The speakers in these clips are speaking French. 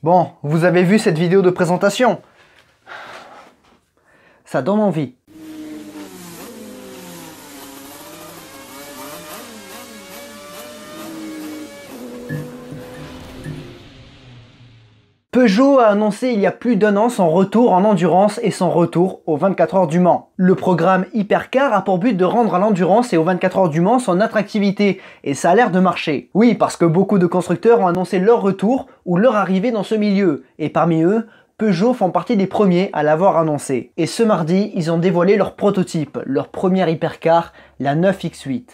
Bon, vous avez vu cette vidéo de présentation? Ça donne envie. Peugeot a annoncé il y a plus d'un an son retour en endurance et son retour aux 24 heures du Mans. Le programme Hypercar a pour but de rendre à l'endurance et aux 24 heures du Mans son attractivité, et ça a l'air de marcher. Oui, parce que beaucoup de constructeurs ont annoncé leur retour ou leur arrivée dans ce milieu, et parmi eux, Peugeot font partie des premiers à l'avoir annoncé. Et ce mardi, ils ont dévoilé leur prototype, leur première Hypercar, la 9X8.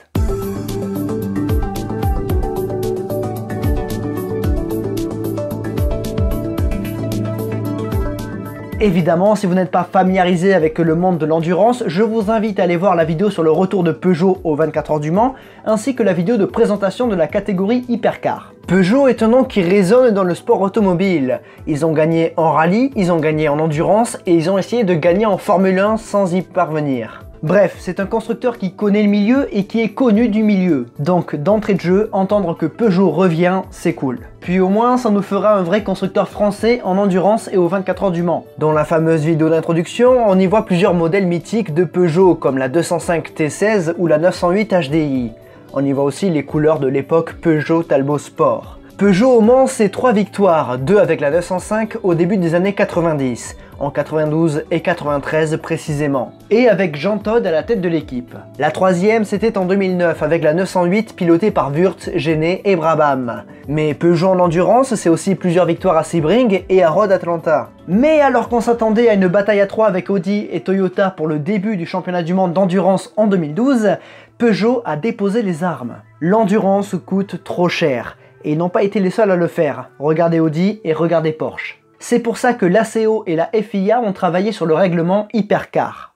Évidemment, si vous n'êtes pas familiarisé avec le monde de l'endurance, je vous invite à aller voir la vidéo sur le retour de Peugeot aux 24 heures du Mans, ainsi que la vidéo de présentation de la catégorie Hypercar. Peugeot est un nom qui résonne dans le sport automobile. Ils ont gagné en rallye, ils ont gagné en endurance et ils ont essayé de gagner en Formule 1 sans y parvenir. Bref, c'est un constructeur qui connaît le milieu et qui est connu du milieu. Donc d'entrée de jeu, entendre que Peugeot revient, c'est cool. Puis au moins, ça nous fera un vrai constructeur français en endurance et aux 24 heures du Mans. Dans la fameuse vidéo d'introduction, on y voit plusieurs modèles mythiques de Peugeot comme la 205 T16 ou la 908 HDI. On y voit aussi les couleurs de l'époque Peugeot Talbot Sport. Peugeot au Mans, c'est 3 victoires, 2 avec la 905 au début des années 90, en 92 et 93 précisément, et avec Jean Todt à la tête de l'équipe. La troisième, c'était en 2009 avec la 908 pilotée par Wurth, Gené et Brabham. Mais Peugeot en endurance, c'est aussi plusieurs victoires à Sebring et à Road Atlanta. Mais alors qu'on s'attendait à une bataille à 3 avec Audi et Toyota pour le début du championnat du monde d'endurance en 2012, Peugeot a déposé les armes. L'endurance coûte trop cher. Et ils n'ont pas été les seuls à le faire. Regardez Audi et regardez Porsche. C'est pour ça que l'ACO et la FIA ont travaillé sur le règlement Hypercar.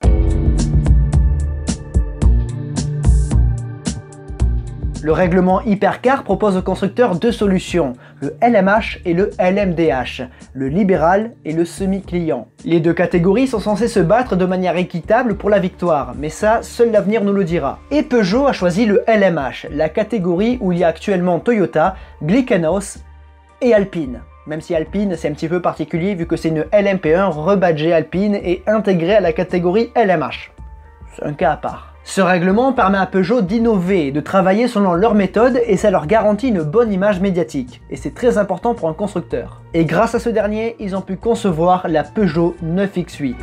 Le règlement Hypercar propose aux constructeurs deux solutions, le LMH et le LMDH, le libéral et le semi-client. Les deux catégories sont censées se battre de manière équitable pour la victoire, mais ça, seul l'avenir nous le dira. Et Peugeot a choisi le LMH, la catégorie où il y a actuellement Toyota, Glickenhaus et Alpine. Même si Alpine, c'est un petit peu particulier vu que c'est une LMP1 rebadgée Alpine et intégrée à la catégorie LMH. C'est un cas à part. Ce règlement permet à Peugeot d'innover, de travailler selon leur méthode et ça leur garantit une bonne image médiatique. Et c'est très important pour un constructeur. Et grâce à ce dernier, ils ont pu concevoir la Peugeot 9X8.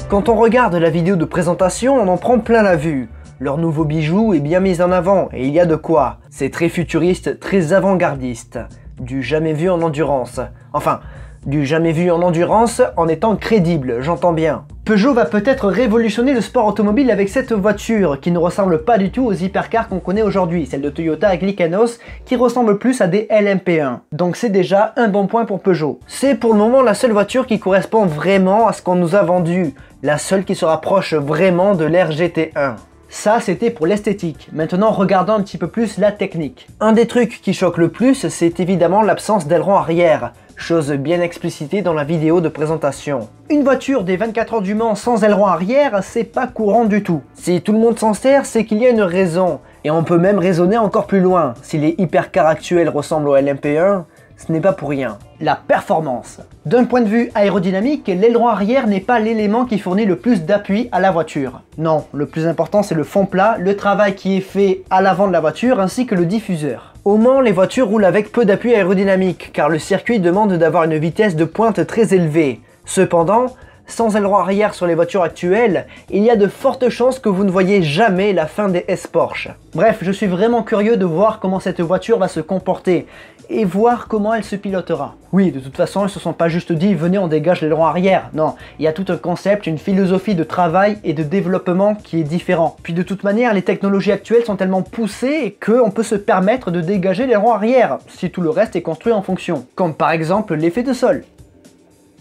Quand on regarde la vidéo de présentation, on en prend plein la vue. Leur nouveau bijou est bien mis en avant et il y a de quoi. C'est très futuriste, très avant-gardiste. Du jamais vu en endurance. Enfin, du jamais vu en endurance en étant crédible, j'entends bien. Peugeot va peut-être révolutionner le sport automobile avec cette voiture qui ne ressemble pas du tout aux hypercars qu'on connaît aujourd'hui, celle de Toyota à Glickenhaus qui ressemble plus à des LMP1. Donc c'est déjà un bon point pour Peugeot. C'est pour le moment la seule voiture qui correspond vraiment à ce qu'on nous a vendu, la seule qui se rapproche vraiment de l'ère GT1. Ça, c'était pour l'esthétique. Maintenant, regardons un petit peu plus la technique. Un des trucs qui choque le plus, c'est évidemment l'absence d'aileron arrière, chose bien explicitée dans la vidéo de présentation. Une voiture des 24 heures du Mans sans aileron arrière, c'est pas courant du tout. Si tout le monde s'en sert, c'est qu'il y a une raison. Et on peut même raisonner encore plus loin. Si les hypercars actuels ressemblent au LMP1, ce n'est pas pour rien. La performance. D'un point de vue aérodynamique, l'aileron arrière n'est pas l'élément qui fournit le plus d'appui à la voiture. Non, le plus important c'est le fond plat, le travail qui est fait à l'avant de la voiture ainsi que le diffuseur. Au Mans, les voitures roulent avec peu d'appui aérodynamique car le circuit demande d'avoir une vitesse de pointe très élevée. Cependant, sans aileron arrière sur les voitures actuelles, il y a de fortes chances que vous ne voyez jamais la fin des S-Porsche. Bref, je suis vraiment curieux de voir comment cette voiture va se comporter et voir comment elle se pilotera. Oui, de toute façon, ils se sont pas juste dit « venez, on dégage l'aileron arrière ». Non, il y a tout un concept, une philosophie de travail et de développement qui est différent. Puis de toute manière, les technologies actuelles sont tellement poussées qu'on peut se permettre de dégager l'aileron arrière, si tout le reste est construit en fonction. Comme par exemple l'effet de sol.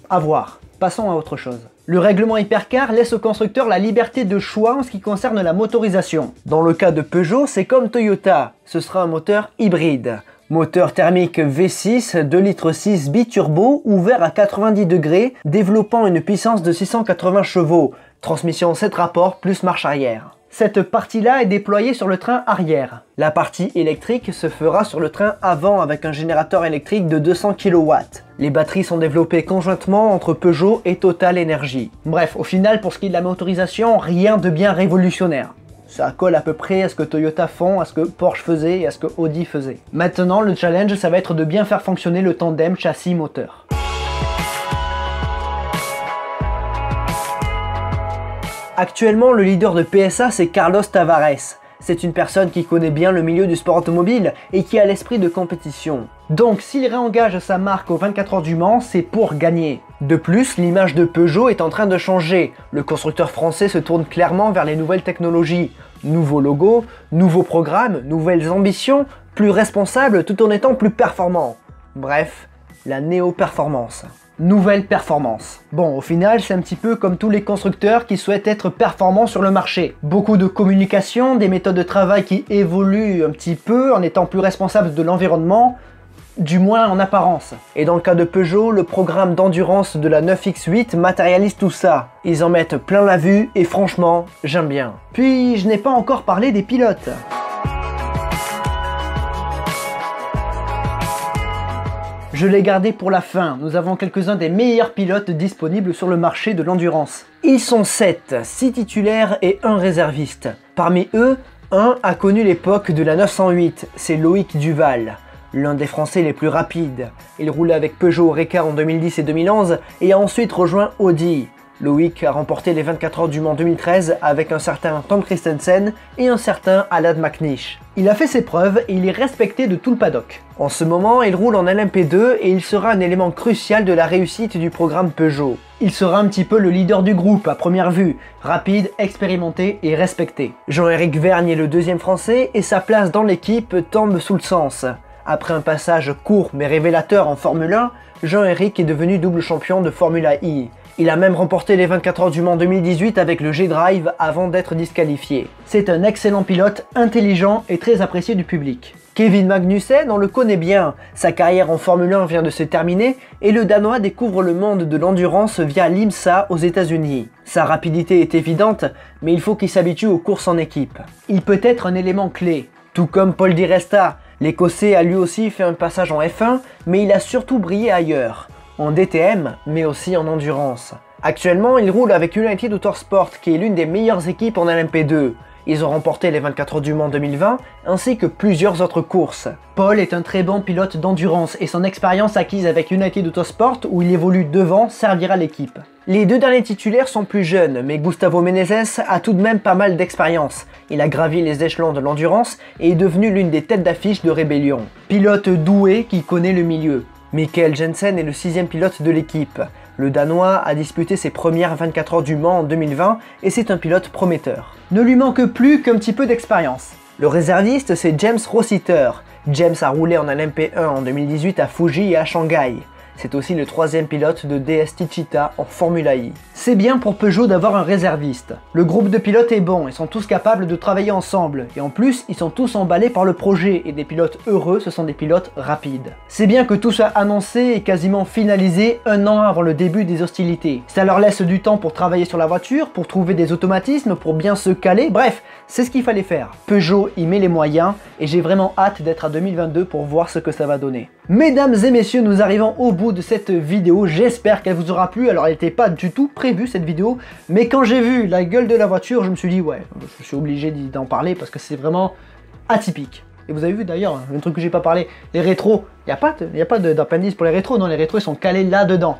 À voir. Passons à autre chose. Le règlement Hypercar laisse au constructeur la liberté de choix en ce qui concerne la motorisation. Dans le cas de Peugeot, c'est comme Toyota, ce sera un moteur hybride. Moteur thermique V6 2,6 litres biturbo ouvert à 90 degrés, développant une puissance de 680 chevaux, transmission 7 rapports plus marche arrière. Cette partie-là est déployée sur le train arrière. La partie électrique se fera sur le train avant avec un générateur électrique de 200 kW. Les batteries sont développées conjointement entre Peugeot et Total Energy. Bref, au final, pour ce qui est de la motorisation, rien de bien révolutionnaire. Ça colle à peu près à ce que Toyota font, à ce que Porsche faisait et à ce que Audi faisait. Maintenant, le challenge, ça va être de bien faire fonctionner le tandem châssis-moteur. Actuellement, le leader de PSA, c'est Carlos Tavares. C'est une personne qui connaît bien le milieu du sport automobile et qui a l'esprit de compétition. Donc, s'il réengage sa marque aux 24 heures du Mans, c'est pour gagner. De plus, l'image de Peugeot est en train de changer. Le constructeur français se tourne clairement vers les nouvelles technologies. Nouveau logo, nouveaux programmes, nouvelles ambitions, plus responsable tout en étant plus performant. Bref, la néo-performance. Nouvelle performance. Bon, au final, c'est un petit peu comme tous les constructeurs qui souhaitent être performants sur le marché. Beaucoup de communication, des méthodes de travail qui évoluent un petit peu en étant plus responsables de l'environnement, du moins en apparence. Et dans le cas de Peugeot, le programme d'endurance de la 9X8 matérialise tout ça. Ils en mettent plein la vue et franchement, j'aime bien. Puis, je n'ai pas encore parlé des pilotes. Je l'ai gardé pour la fin, nous avons quelques-uns des meilleurs pilotes disponibles sur le marché de l'endurance. Ils sont 7, 6 titulaires et 1 réserviste. Parmi eux, un a connu l'époque de la 908, c'est Loïc Duval, l'un des Français les plus rapides. Il roulait avec Peugeot Ricard en 2010 et 2011 et a ensuite rejoint Audi. Loïc a remporté les 24 heures du Mans 2013 avec un certain Tom Christensen et un certain Alad McNish. Il a fait ses preuves et il est respecté de tout le paddock. En ce moment, il roule en LMP2 et il sera un élément crucial de la réussite du programme Peugeot. Il sera un petit peu le leader du groupe à première vue, rapide, expérimenté et respecté. Jean-Éric Vergne est le deuxième français et sa place dans l'équipe tombe sous le sens. Après un passage court mais révélateur en Formule 1, Jean-Éric est devenu double champion de Formula I. Il a même remporté les 24 heures du Mans 2018 avec le G-Drive avant d'être disqualifié. C'est un excellent pilote, intelligent et très apprécié du public. Kevin Magnussen, on le connaît bien, sa carrière en Formule 1 vient de se terminer et le Danois découvre le monde de l'endurance via l'IMSA aux États-Unis. Sa rapidité est évidente, mais il faut qu'il s'habitue aux courses en équipe. Il peut être un élément clé, tout comme Paul Di Resta. L'Écossais a lui aussi fait un passage en F1, mais il a surtout brillé ailleurs. En DTM, mais aussi en endurance. Actuellement, il roule avec United Autosport, qui est l'une des meilleures équipes en LMP2. Ils ont remporté les 24 heures du Mans 2020, ainsi que plusieurs autres courses. Paul est un très bon pilote d'endurance, et son expérience acquise avec United Autosport, où il évolue devant, servira l'équipe. Les deux derniers titulaires sont plus jeunes, mais Gustavo Menezes a tout de même pas mal d'expérience. Il a gravi les échelons de l'endurance, et est devenu l'une des têtes d'affiche de Rébellion. Pilote doué qui connaît le milieu. Michael Jensen est le 6e pilote de l'équipe. Le Danois a disputé ses premières 24 heures du Mans en 2020 et c'est un pilote prometteur. Ne lui manque plus qu'un petit peu d'expérience. Le réserviste, c'est James Rossiter. James a roulé en LMP1 en 2018 à Fuji et à Shanghai. C'est aussi le 3e pilote de DS Techeetah en Formula I. C'est bien pour Peugeot d'avoir un réserviste. Le groupe de pilotes est bon, ils sont tous capables de travailler ensemble. Et en plus, ils sont tous emballés par le projet et des pilotes heureux, ce sont des pilotes rapides. C'est bien que tout soit annoncé et quasiment finalisé un an avant le début des hostilités. Ça leur laisse du temps pour travailler sur la voiture, pour trouver des automatismes, pour bien se caler, bref, c'est ce qu'il fallait faire. Peugeot y met les moyens et j'ai vraiment hâte d'être à 2022 pour voir ce que ça va donner. Mesdames et messieurs, nous arrivons au bout de cette vidéo, j'espère qu'elle vous aura plu. Alors elle n'était pas du tout prévue cette vidéo, mais quand j'ai vu la gueule de la voiture, je me suis dit ouais, je suis obligé d'en parler parce que c'est vraiment atypique. Et vous avez vu d'ailleurs, un truc que j'ai pas parlé, les rétros, il n'y a pas d'appendice pour les rétros, non, les rétros ils sont calés là-dedans.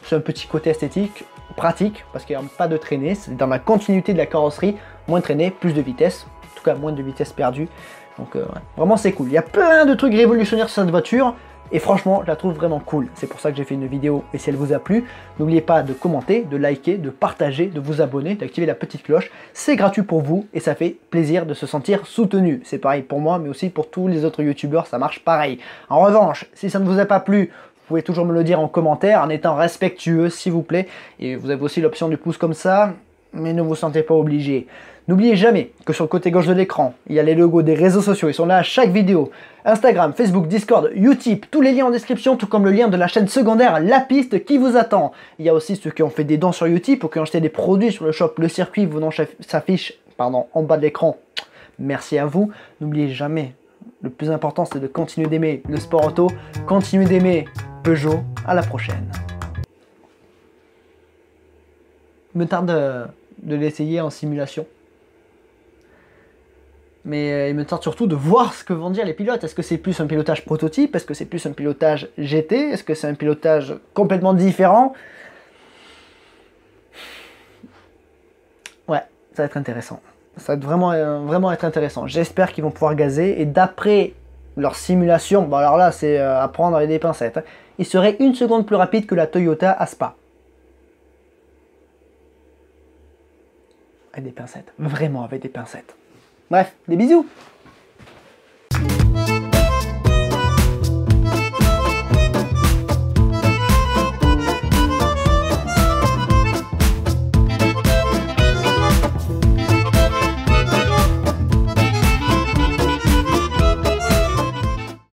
C'est un petit côté esthétique, pratique, parce qu'il n'y a pas de traînée, c'est dans la continuité de la carrosserie, moins de traînée, plus de vitesse, en tout cas moins de vitesse perdue. Donc ouais, vraiment c'est cool, il y a plein de trucs révolutionnaires sur cette voiture, et franchement je la trouve vraiment cool. C'est pour ça que j'ai fait une vidéo, et si elle vous a plu, n'oubliez pas de commenter, de liker, de partager, de vous abonner, d'activer la petite cloche. C'est gratuit pour vous, et ça fait plaisir de se sentir soutenu. C'est pareil pour moi, mais aussi pour tous les autres youtubeurs, ça marche pareil. En revanche, si ça ne vous a pas plu, vous pouvez toujours me le dire en commentaire, en étant respectueux s'il vous plaît. Et vous avez aussi l'option du pouce comme ça, mais ne vous sentez pas obligé. N'oubliez jamais que sur le côté gauche de l'écran, il y a les logos des réseaux sociaux, ils sont là à chaque vidéo. Instagram, Facebook, Discord, Utip, tous les liens en description, tout comme le lien de la chaîne secondaire La Piste qui vous attend. Il y a aussi ceux qui ont fait des dons sur Utip ou qui ont acheté des produits sur le shop Le Circuit, vos noms s'affichent pardon, en bas de l'écran. Merci à vous. N'oubliez jamais, le plus important c'est de continuer d'aimer le sport auto, continuer d'aimer Peugeot. À la prochaine. Il me tarde de l'essayer en simulation. Mais il me tarde surtout de voir ce que vont dire les pilotes. Est-ce que c'est plus un pilotage prototype? Est-ce que c'est plus un pilotage GT? Est-ce que c'est un pilotage complètement différent? Ouais, ça va être intéressant. Ça va être vraiment être intéressant. J'espère qu'ils vont pouvoir gazer. Et d'après leur simulation, bon alors là c'est à prendre avec des pincettes, hein, ils seraient 1 seconde plus rapides que la Toyota à Spa. Avec des pincettes. Vraiment avec des pincettes. Bref, des bisous!